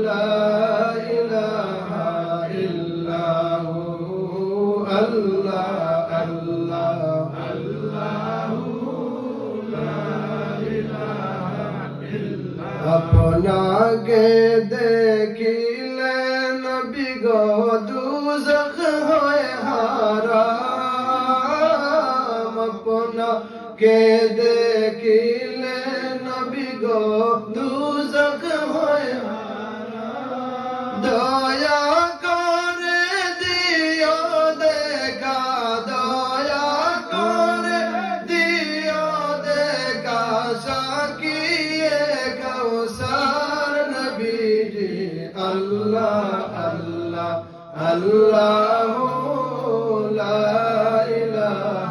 লা ইলাহা ইল্লাহু আল্লাহ আল্লাহ আল্লাহু লা ইলাহা ইল্লাল্লাহ। আপনাকে দেখিলে নবী গো দুজখ হয় হারাম। আপনাকে দেখিলে নবী গো দুজখ হয় হারাম। দয়া করে দিও দেখা, দয়া করে দিও দেখা, সাকিয়ে কাউসার নবীজি। আল্লাহ আল্লাহ আল্লাহু লা ইলাহা